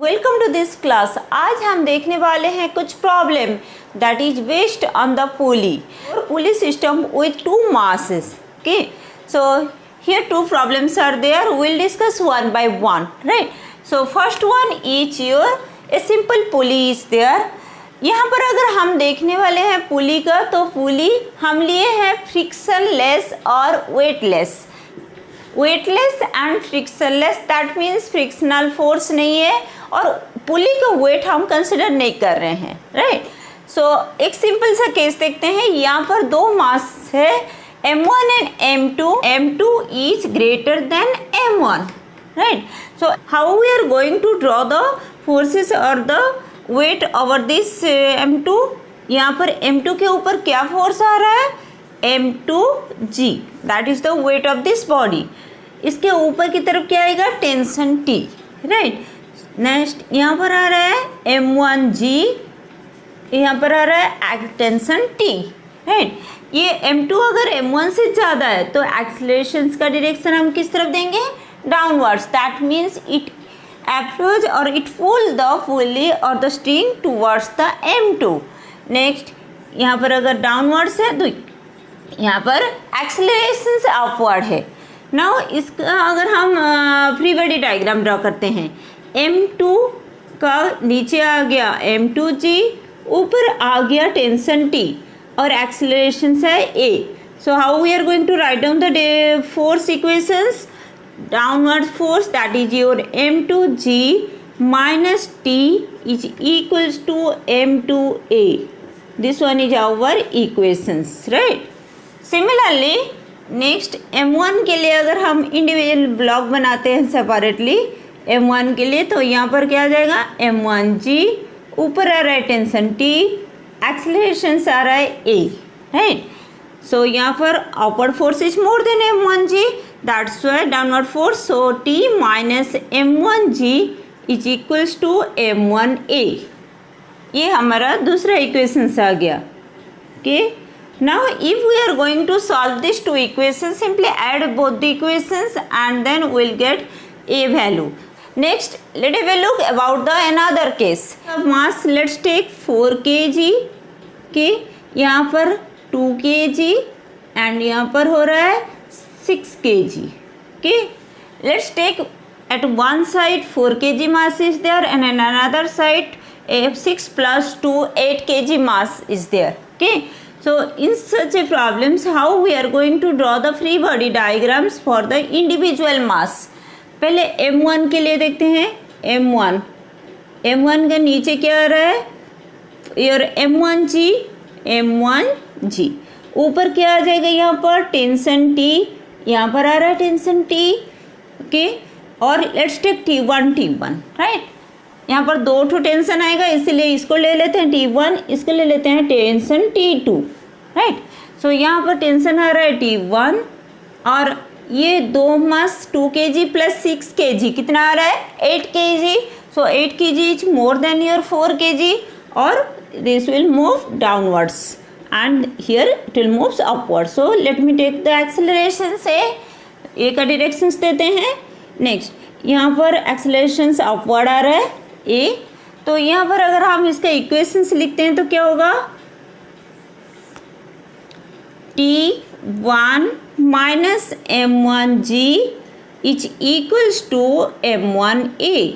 Welcome to this class. आज हम देखने वाले हैं कुछ problem that is based on the pulley system with to masses. Okay, so here two problems are there. We'll discuss one by one, right? So first one is your a simple pulley is there. यहाँ पर अगर हम देखने वाले हैं पुली का, तो पुली हम लिए हैं फ्रिक्शनलेस और weightless and frictionless, that means frictional force नहीं है और पुली का वेट हम कंसिडर नहीं कर रहे हैं, राइट। सो एक सिंपल सा केस देखते हैं। यहाँ पर दो मास है m1 and m2 is greater than m1, right. So how we are going to draw the forces और the weight over this m2। यहाँ पर m2 के ऊपर क्या फोर्स आ रहा है, m2g, that is the weight of this body. इसके ऊपर की तरफ क्या आएगा, टेंशन T, राइट। नेक्स्ट यहाँ पर आ रहा है m1g, यहाँ पर आ रहा है टेंशन T, राइट। ये m2 अगर m1 से ज़्यादा है तो एक्सेलरेशंस का डायरेक्शन हम किस तरफ देंगे, downwards, that means it approach और इट पुल द पुली और the string towards the m2। Next यहाँ पर अगर डाउनवर्ड्स है तो यहाँ पर एक्सेलरेशन से अपवर्ड है। नाउ इसका अगर हम फ्री बॉडी डायग्राम ड्रॉ करते हैं, m2 का नीचे आ गया m2g, ऊपर आ गया टेंशन T और एक्सेलरेशन है a। So how we are going to write down the force equations, downward force that is your m2g minus T is equals to m2a. This one is our equations, right? Similarly next m1 के लिए अगर हम individual block बनाते हैं separately m1 के लिए, तो यहाँ पर क्या आ जाएगा, m1g, ऊपर आ रहा है टेंशन T, एक्सेलरेशन आ रहा है a, राइट। सो यहाँ पर upward force is more than m1g, that's why downward force, so T minus m1g is equals to m1a। ये हमारा दूसरा इक्वेशन आ गया। Okay, now if we are going to solve these two equations, simply add both the equations and then we'll get a value. Next, let's have a look about the another case. Mass, let's take 4 kg, okay, यहाँ पर 2 kg and यहाँ पर हो रहा है 6 kg, okay. Let's take at one side 4 kg mass is there and on another side 6 plus 2 8 kg mass is there, okay. So in such a problems, how we are going to draw the free body diagrams for the individual mass? पहले m1 के लिए देखते हैं। m1 के नीचे क्या आ रहा है, your m1g, ऊपर क्या आ जाएगा, यहाँ पर टेंशन T, यहाँ पर आ रहा है टेंशन T, ओके। और लेट्स टेक T1, राइट। यहाँ पर दो ठो टेंशन आएगा, इसलिए इसको ले लेते हैं T1, इसको ले लेते हैं टेंशन T2, राइट। सो यहाँ पर टेंशन आ रहा है T1 और ये दो मास 2 kg प्लस 6 kg कितना आ रहा है, 8 kg। So 8 kg is more than your 4 kg और this will move downwards and here it will moves upward. So let me take the acceleration say A का डायरेक्शंस देते हैं। नेक्स्ट यहाँ पर acceleration upward आ रहा है ए, तो यहाँ पर अगर हम इसका इक्वेशंस लिखते हैं तो क्या होगा, T1 minus m1g is equals to m1a।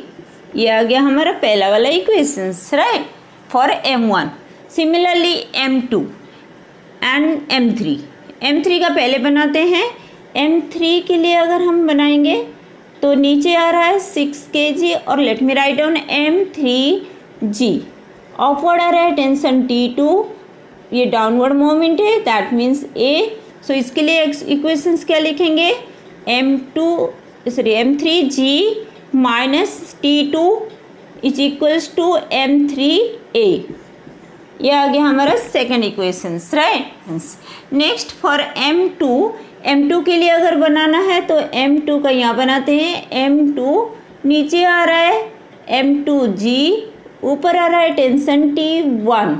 ये आ गया हमारा पहला वाला equations, right, for m1। Similarly m2 and m3 का पहले बनाते हैं। m3 के लिए अगर हम बनाएंगे तो नीचे आ रहा है 6 kg और let me write down m3g, upward आ रहा है टेंशन T2, ये डाउनवर्ड मोमेंट है, दैट मीन्स a। सो इसके लिए इक्वेशंस क्या लिखेंगे, m3g minus T2 is equals to m3a। ये आ गया हमारा second equations, right. Next for m2 के लिए अगर बनाना है तो m2 का यहाँ बनाते हैं, m2 नीचे आ रहा है m2g, ऊपर आ रहा है टेंशन T1,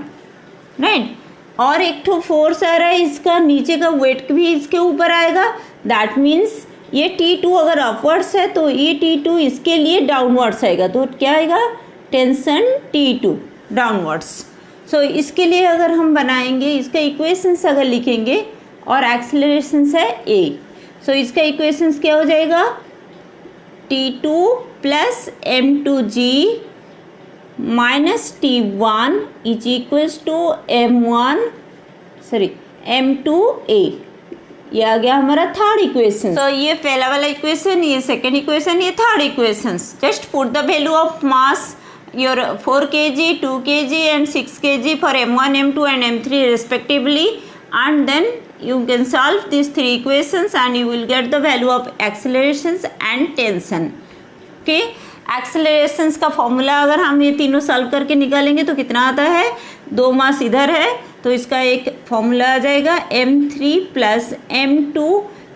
राइट। और एक तो फोर्स आ रहा है इसका, नीचे का वेट भी इसके ऊपर आएगा, दैट मीन्स ये T2 अगर अपवर्ड्स है तो ये T2 इसके लिए डाउनवर्ड्स आएगा, तो क्या आएगा, टेंशन T2 डाउनवर्ड्स। सो इसके लिए अगर हम बनाएंगे, इसका इक्वेशंस अगर लिखेंगे और एक्सेलरेशंस है A, सो इसका इक्वेशंस क्या हो जाएगा, T2 plus M2G minus T1 is equals to M2A। ये आ गया हमारा थर्ड इक्वेशन। तो ये पहला वाला इक्वेशन, ये सेकेंड इक्वेशन, ये third equation. Just put the value of mass your 4 kg, 2 kg and 6 kg for M1, M2 and M3 respectively, and then you can solve these three equations and you will get the value of accelerations and tension. Okay, accelerations का formula अगर हम ये तीनों solve करके निकालेंगे तो कितना आता है, 2 मास इधर है तो इसका एक फॉर्मूला आ जाएगा M3 plus M2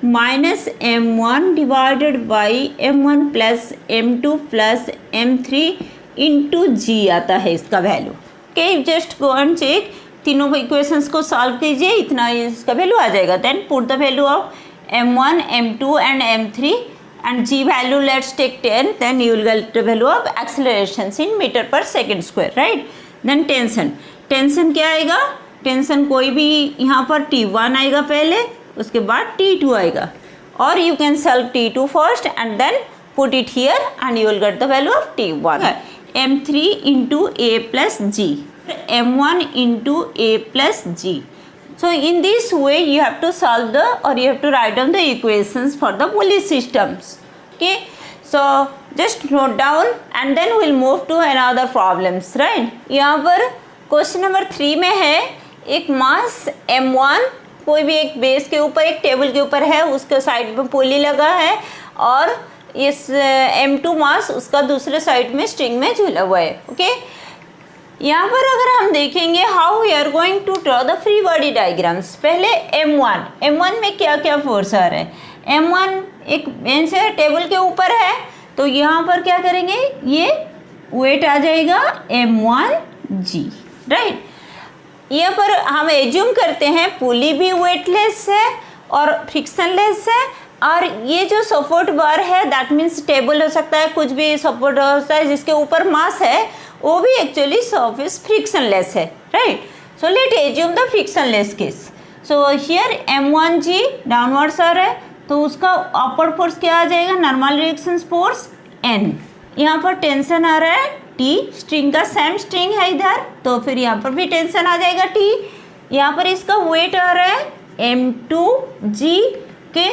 minus M1 divided by M1 plus M2 plus M3 into g आता है इसका value. Okay, just go and check, तीनों इक्वेशंस को सॉल्व कीजिए, इतना इसका वैल्यू आ जाएगा। Then put the value of M1, M2 and M3 and g value let's take 10, then you will get the value of accelerations in metre per second square, right. Then tension, tension क्या आएगा, tension कोई भी यहाँ पर T1 आएगा पहले, उसके बाद T2 आएगा, और you can solve T2 first and then put it here and you will get the value of T1. M3 into A plus G, M1 into A plus G. So in this way you have to solve the, or you have to write down the equations for the pulley systems. Okay, so just note down and then we'll move to another problems, right. यहाँ पर question number 3 में है, एक मास M1 कोई भी एक base के ऊपर, एक टेबल के ऊपर है, उसके साइड में पुली लगा है, और इस M2 मास उसका दूसरे साइड में स्ट्रिंग में झूला हुआ है। ओके, यहाँ पर अगर हम देखेंगे how we are going to draw the free body diagrams. पहले M1 में क्या क्या फोर्स आ रहा है, M1 एक बेंच है, टेबल के ऊपर है, तो यहाँ पर क्या करेंगे, ये वेट आ जाएगा M1G, राइट। यहाँ पर हम एज्यूम करते हैं पुली भी वेटलेस है और फ्रिक्शनलेस है, और ये जो सपोर्ट बार है दैट मीन्स टेबल हो सकता है, कुछ भी सपोर्ट हो सकता है जिसके ऊपर मास है, वो भी एक्चुअली सरफेस फ्रिक्शनलेस है, right. So let assume the frictionless case. So here M1G downwards आ रहा है, तो उसका अपवर्ड फोर्स क्या आ जाएगा, नॉर्मल रिएक्शन फोर्स N। यहाँ पर टेंशन आ रहा है T, स्ट्रिंग का सेम स्ट्रिंग है इधर, तो फिर यहाँ पर भी टेंशन आ जाएगा T। यहाँ पर इसका वेट आ रहा है M2G के,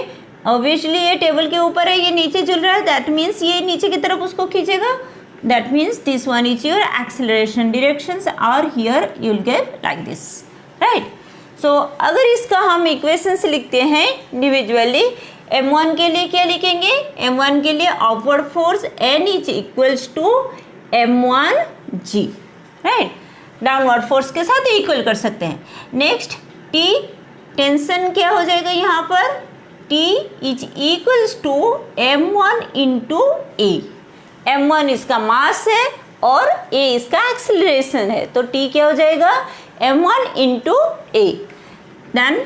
ऑब्वियसली ये टेबल के ऊपर है, ये नीचे झूल रहा है, दैट मीन्स ये नीचे की तरफ उसको खींचेगा, that means this one is your acceleration directions, और here you will get like this, right. So अगर इसका हम इक्वेशंस लिखते हैं इंडिविजुअली, M1 के लिए क्या लिखेंगे, M1 के लिए upward force N is equals to M1G, right, downward force के साथ इक्वल कर सकते हैं। नेक्स्ट T, टेंशन क्या हो जाएगा यहाँ पर, T is equals to M1 into A। M1 इसका मास है और A इसका एक्सेलरेशन है, तो T क्या हो जाएगा, M1 into A। Then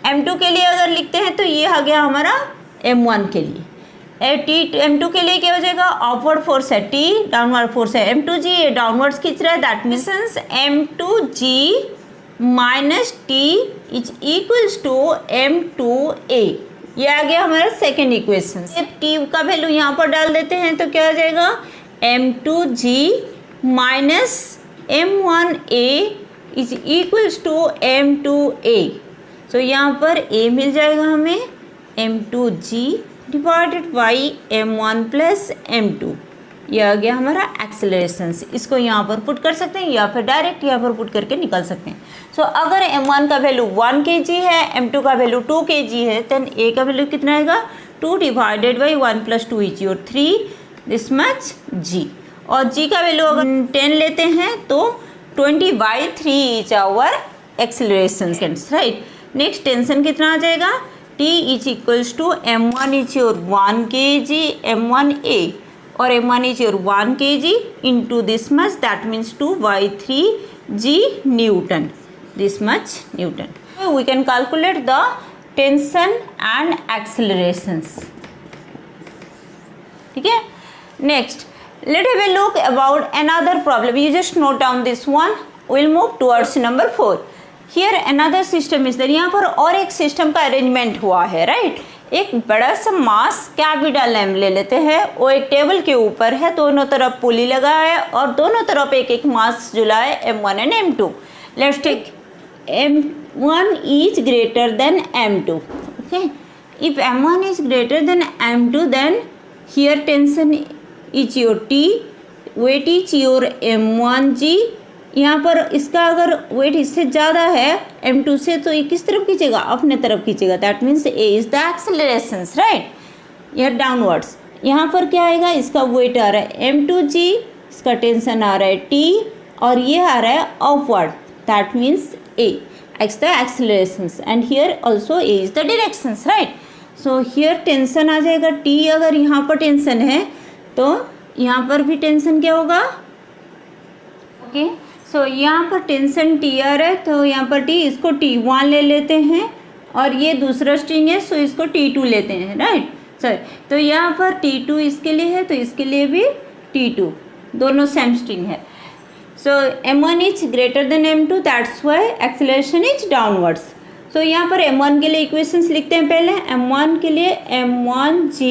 M2 के लिए अगर लिखते हैं तो ये आ गया हमारा M1 के लिए, M2 के लिए क्या हो जाएगा, अपवर्ड फोर्स है T, डाउनवर्ड फोर्स है M2G, ये डाउनवर्ड्स खींच रहा है, that means M2G minus T is equals to M2A। ये आ गया हमारा सेकेंड इक्वेशन। T का वैल्यू यहाँ पर डाल देते हैं तो क्या आ जाएगा, M2G minus M1A is equals to M2A। So यहाँ पर A मिल जाएगा हमें M2G divided by M1 plus M2, ये आ गया हमारा एक्सेलरेशंस। इसको यहाँ पर पुट कर सकते हैं या फिर डायरेक्ट यहाँ पर पुट करके निकाल सकते हैं। सो अगर M1 का वैल्यू 1 kg है, M2 का वैल्यू 2 kg है, देन A का वैल्यू कितना आएगा, 2 divided by 1 plus 2 is your 3, this much G। और G का वैल्यू अगर 10 लेते हैं तो 20/3 is our acceleration, right. Next tension कितना आ जाएगा, T is equals to M1 is your 1 kg M1A, और M1 is your 1 kg into this much, that means 2/3 G Newton, this much Newton. So we can calculate the tension and accelerations. ठीक है, next let have a look about another problem. You just note down this one, will move towards number 4। Here another system is there. यहाँ पर और एक system का arrangement हुआ है, right. एक बड़ा सा मास कैपिटल एम ले लेते हैं, वो एक टेबल के ऊपर है, दोनों तरफ पुली लगा है और दोनों तरफ एक एक मास जुला है, m1 and m2। Let's take m1 is greater than m2। Okay, if m1 is greater than m2 then here tension is your t, weight is your m1g। यहाँ पर इसका अगर वेट इससे ज़्यादा है m2 से, तो ये किस तरफ खींचेगा, अपने तरफ खींचेगा। That means a is the accelerations, right. यह डाउनवर्ड्स। यहाँ पर क्या आएगा, इसका वेट आ रहा है m2g, इसका टेंशन आ रहा है t, और ये आ रहा है upward, that means a X the accelerations, and here also a is the directions, right. So here tension आ जाएगा t। अगर यहाँ पर टेंशन है तो यहाँ पर भी टेंशन क्या होगा, ओके। सो यहाँ पर टेंशन टी आ रहा है, तो यहाँ पर टी, इसको T1 ले लेते हैं, और ये दूसरा स्ट्रिंग है, सो इसको T2 लेते हैं, राइट। सर, तो यहाँ पर T2 इसके लिए है, तो इसके लिए भी T2, दोनों सेम स्ट्रिंग है। So m1 is greater than m2, that's why acceleration is downwards. So यहाँ पर m1 के लिए इक्वेशंस लिखते हैं। पहले m1 के लिए m1g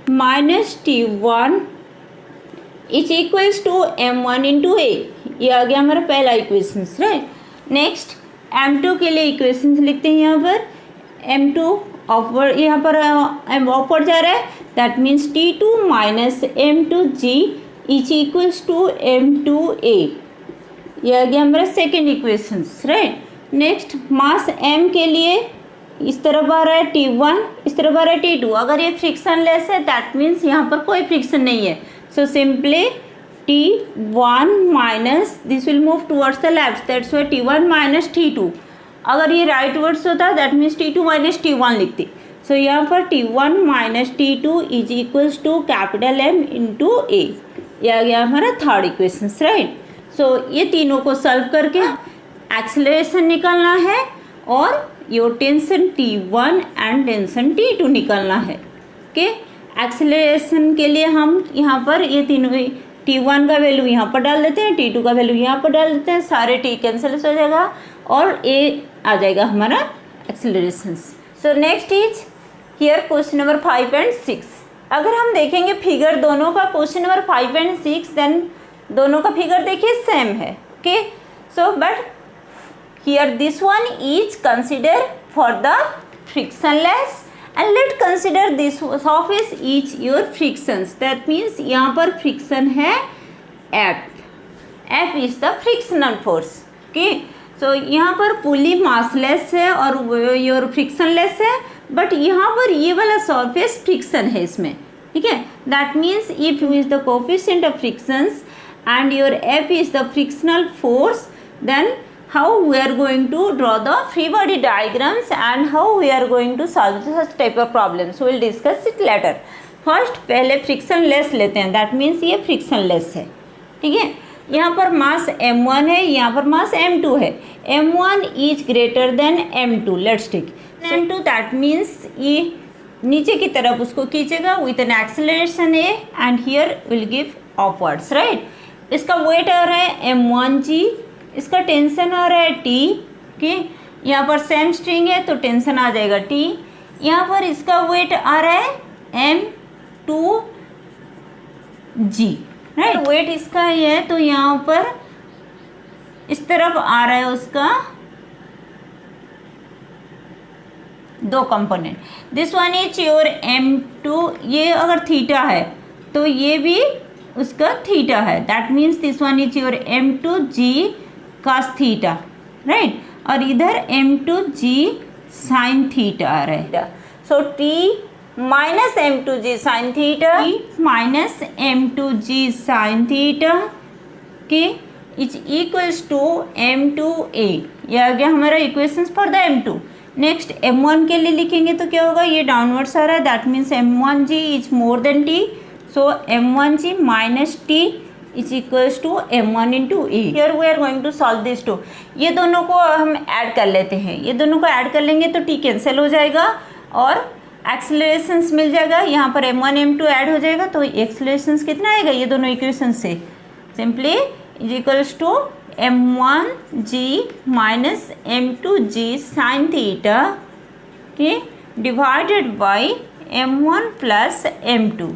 minus T1 is equals to m1 into a। ये आ गया हमारा पहला इक्वेशंस, राइट। नेक्स्ट m2 के लिए इक्वेशंस लिखते हैं। यहाँ पर m2 अपवर्ड, यहाँ पर अपवर्ड जा रहा है, that means T2 minus m2g is equals to m2a। ये आ गया हमारा second equations, right. Next mass m के लिए इस तरफ आ रहा है T1, इस तरफ आ रहा है T2। अगर ये फ्रिक्शन लेस है, दैट मीन्स यहाँ पर कोई फ्रिक्शन नहीं है, so simply T1 minus this will move towards the left, that's why T1 minus T2। अगर ये राइट वर्ड्स होता that means T2 minus T1 लिखती। सो यहाँ पर T1 minus T2 is equals to capital M into A। ये आ गया हमारा थर्ड इक्वेशन, राइट। सो ये तीनों को सॉल्व करके एक्सेलरेशन निकालना है और your tension T1 and tension T2 निकालना है। ओके, एक्सेलरेशन के लिए हम यहाँ पर ये तीनों, T1 का वैल्यू यहाँ पर डाल देते हैं, T2 का वैल्यू यहाँ पर डाल देते हैं, सारे T कैंसिल हो जाएगा और A आ जाएगा हमारा accelerations. So next is here question number 5 and 6। अगर हम देखेंगे फिगर दोनों का, क्वेश्चन नंबर 5 एंड 6, देन दोनों का फिगर देखिए सेम है। Okay, so but here this one is consider for the frictionless and let consider this surface is your frictions, that means यहाँ पर फ्रिक्शन है F is the frictional force। okay, so यहाँ पर पुली massless है और your frictionless है, but यहाँ पर ये वाला सरफेस फ्रिक्शन है इसमें, ठीक है। That means if you is the coefficient of frictions and your F is the frictional force, then how we are going to draw the free body diagrams and how we are going to solve such type of problems, we will discuss it later। First पहले frictionless लेते हैं, that means ये frictionless है, ठीक है। यहाँ पर मास m1 है, यहाँ पर मास m2 है। m1 is greater than m2, let's take m2, that means ये नीचे की तरफ उसको खींचेगा with an acceleration a and here will give upwards, right. इसका वेट आ रहा है m1g, इसका टेंशन आ रहा है T, कि यहाँ पर सेम स्ट्रिंग है तो टेंशन आ जाएगा T। यहाँ पर इसका वेट आ रहा है m2g, राइट। वेट इसका ये है तो यहाँ पर इस तरफ आ रहा है उसका दो component. This one is your m2, ये अगर थीटा है तो ये भी उसका थीटा है, that means this one is your m2g cos theta, right. और इधर m2g sin थीटा आ रहा है, सो t minus m2g sin theta, t minus m2g sin theta के इज इक्वल्स टू m2a। ये आ गया हमारा equations for the m2। Next m1 के लिए लिखेंगे तो क्या होगा, ये डाउनवर्ड्स आ रहा है, that means m1g is more than t, so m1g minus t is equals to m1 into A. Here we are going to solve this two. ये दोनों को हम ऐड कर लेते हैं, ये दोनों को ऐड कर लेंगे तो t कैंसिल हो जाएगा और एक्सेलरेशंस मिल जाएगा। यहाँ पर m1 m2 ऐड हो जाएगा तो एक्सेलरेशंस कितना आएगा ये दोनों इक्वेशन से, simply is equals to m1g minus m2g sine theta के divided by m1 plus m2।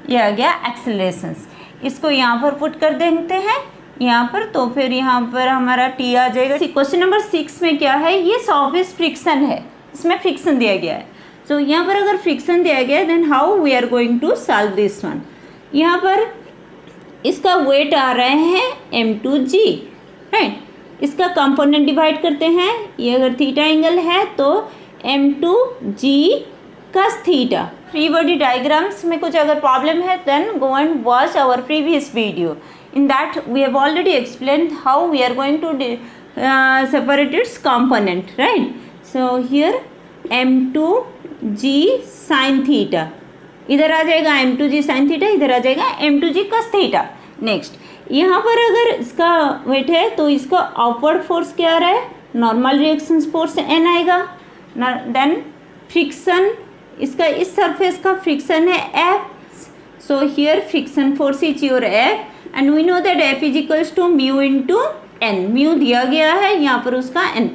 ये आ गया एक्सेलरेशंस। इसको यहाँ पर पुट कर देते हैं यहाँ पर, तो फिर यहाँ पर हमारा t आ जाएगा। क्वेश्चन नंबर 6 में क्या है, ये सर्फेस फ्रिक्शन है, इसमें फ्रिक्शन दिया गया है। तो यहाँ पर अगर फ्रिक्शन दिया गया है then how we are going to solve this one. यहाँ पर इसका वेट आ रहे हैं m2g, राइट। इसका कंपोनेंट डिवाइड करते हैं, ये अगर थीटा एंगल है तो m2g cos theta. Free body diagrams में कुछ अगर प्रॉब्लम है then go and watch our previous video, in that we have already explained how we are going to separate its component, right. So here m2g sin theta, इधर आ जाएगा m2g sin theta, इधर आ जाएगा m2g cos theta. Next यहाँ पर अगर इसका वेट है तो इसका अपवर्ड फोर्स क्या आ रहा है, नॉर्मल रिएक्शन फोर्स n आएगा। देन फ्रिक्शन, इसका इस सरफेस का फ्रिक्शन है F, so here friction force is your F and we know that F is equals to mu into n। Mu दिया गया है, यहाँ पर उसका n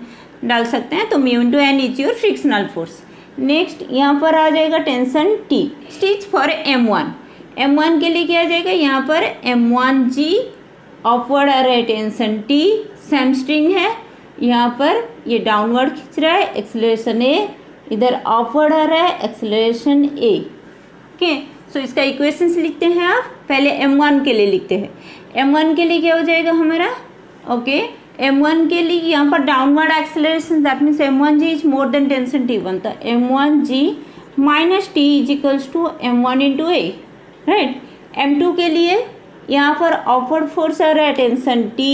डाल सकते हैं, तो mu into n is your frictional force. Next यहाँ पर आ जाएगा tension T। Stitch for m1, m1 के लिए क्या आ जाएगा, यहाँ पर m1g अपवर्ड आ रहा है टेंशन T, सेम स्ट्रिंग है, यहाँ पर ये डाउनवर्ड खींच रहा है एक्सेलरेशन A, इधर अपवर्ड आ रहा है एक्सेलरेशन A। ओके, सो इसका इक्वेशंस लिखते हैं। आप पहले m1 के लिए लिखते हैं, m1 के लिए क्या हो जाएगा हमारा, ओके m1 के लिए यहाँ पर downward acceleration that means m1g is more than tension T1, तो m1g minus T is equals to m1 into A, right. m2 के लिए यहाँ पर अपवर्ड फोर्स आ रहा है टेंशन T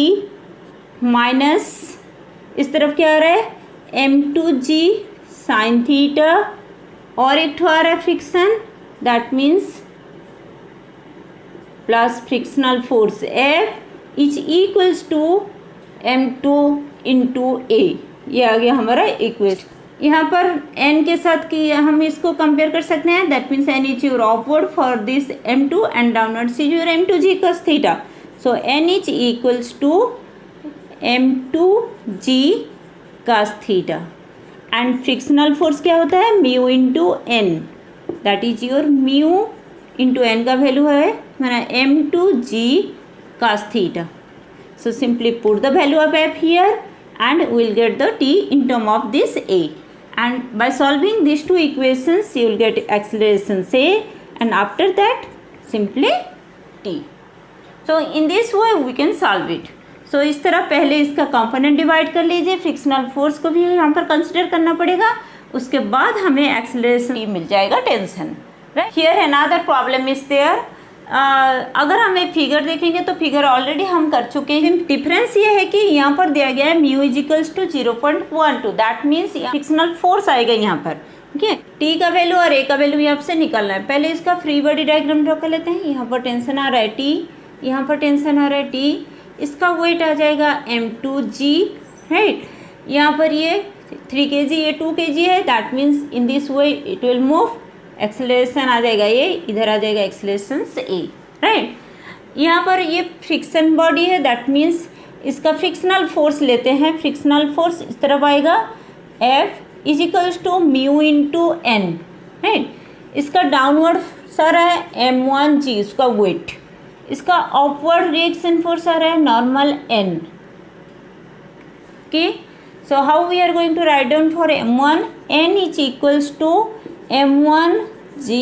माइनस इस तरफ क्या आ रहा है m2g साइन थीटा और एक ठो आ रहा है friction that means plus frictional force F is equals to m2 into A। ये आ गया हमारा इक्वेशन। यहाँ पर n के साथ कि हम इसको कंपेयर कर सकते हैं, that means n is your upward for this m2 and downward is your m2g cos theta, so n is equals to m2g cos theta and frictional force क्या होता है, mu into n, that is your mu into n का value है हमारा m2g cos theta. So simply put the value of F here and we will get the T in term of this A, and by solving these two equations you will get acceleration A and after that simply T. So in this way we can solve it. So इस तरह पहले इसका component divide कर लीजिए, frictional force को भी यहाँ पर कंसिडर करना पड़ेगा, उसके बाद हमें एक्सेलरेशन मिल जाएगा tension, right. Here another problem is there. अगर हम एक फिगर देखेंगे तो फिगर ऑलरेडी हम कर चुके हैं। डिफरेंस ये है कि यहाँ पर दिया गया है mu is equals to 0.12, that means frictional force आएगा यहाँ पर, ठीक है। टी का वैल्यू और ए का वैल्यू यहाँ से निकालना है। पहले इसका फ्री बॉडी डायग्राम ड्रॉ कर लेते हैं। यहाँ पर टेंशन आ रहा है टी, यहाँ पर टेंशन आ रहा है टी, इसका वेट आ जाएगा m2g, राइट। यहाँ पर ये 3 kg, ये 2 kg है, that means in this way it will move. Acceleration आ जाएगा ये, इधर आ जाएगा एक्सेलरेशन A, राइट। यहाँ पर ये फ्रिक्शन बॉडी है, दैट मीन्स इसका फ्रिक्शनल फोर्स लेते हैं। फ्रिक्शनल फोर्स इस तरफ आएगा F is equals to mu into n, right. इसका डाउनवर्ड आ रहा है m1g, इसका वेट, इसका अपवर्ड रिएक्शन फोर्स आ रहा है normal n, okay. So how we are going to write down for m1, n is equals to m1g,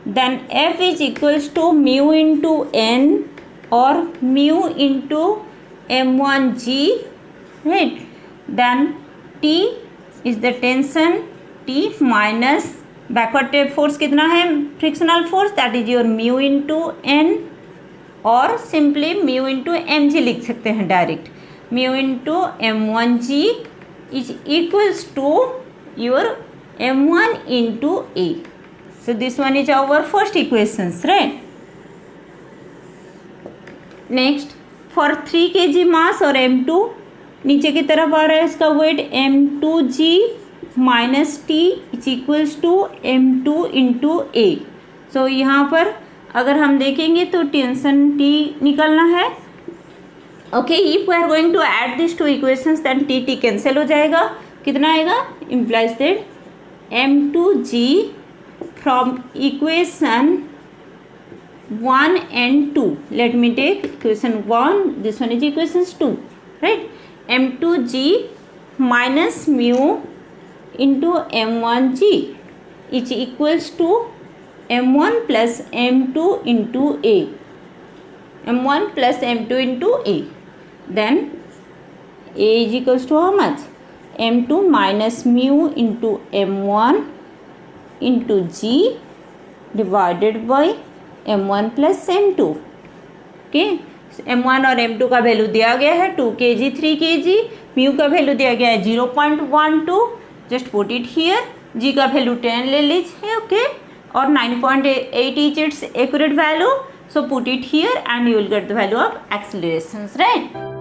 then F is equals to mu into n or mu into m1g, right। Then T is the tension T minus backward force कितना है, frictional force, that is your mu into n और simply mu into mg लिख सकते हैं direct. mu into m1g is equals to your m1 into A. So this one is our first equations, right? Next for 3 kg mass और m2 नीचे की तरफ आ रहा है इसका weight m2g minus T is equals to m2 into a. So यहाँ पर अगर हम देखेंगे तो टेंशन टी निकलना है। Okay, if we are going to add this two equations then T T cancel हो जाएगा। कितना आएगा? Implies that m2g from equation 1 and 2. Let me take equation 1, this one is equation 2, right? m2g minus mu into m1g is equals to m1 plus m2 into a. m1 plus m2 into a. Then a is equals to how much? m2 minus mu into m1 into g divided by m1 plus m2. Okay, m1 और m2 का value दिया गया है 2 kg 3 kg, mu का value दिया गया है 0.12, just put it here. g का वैल्यू 10 ले लीजिए, ओके, और 9.8 is it's accurate value, so put it here and you will get the value of accelerations, right.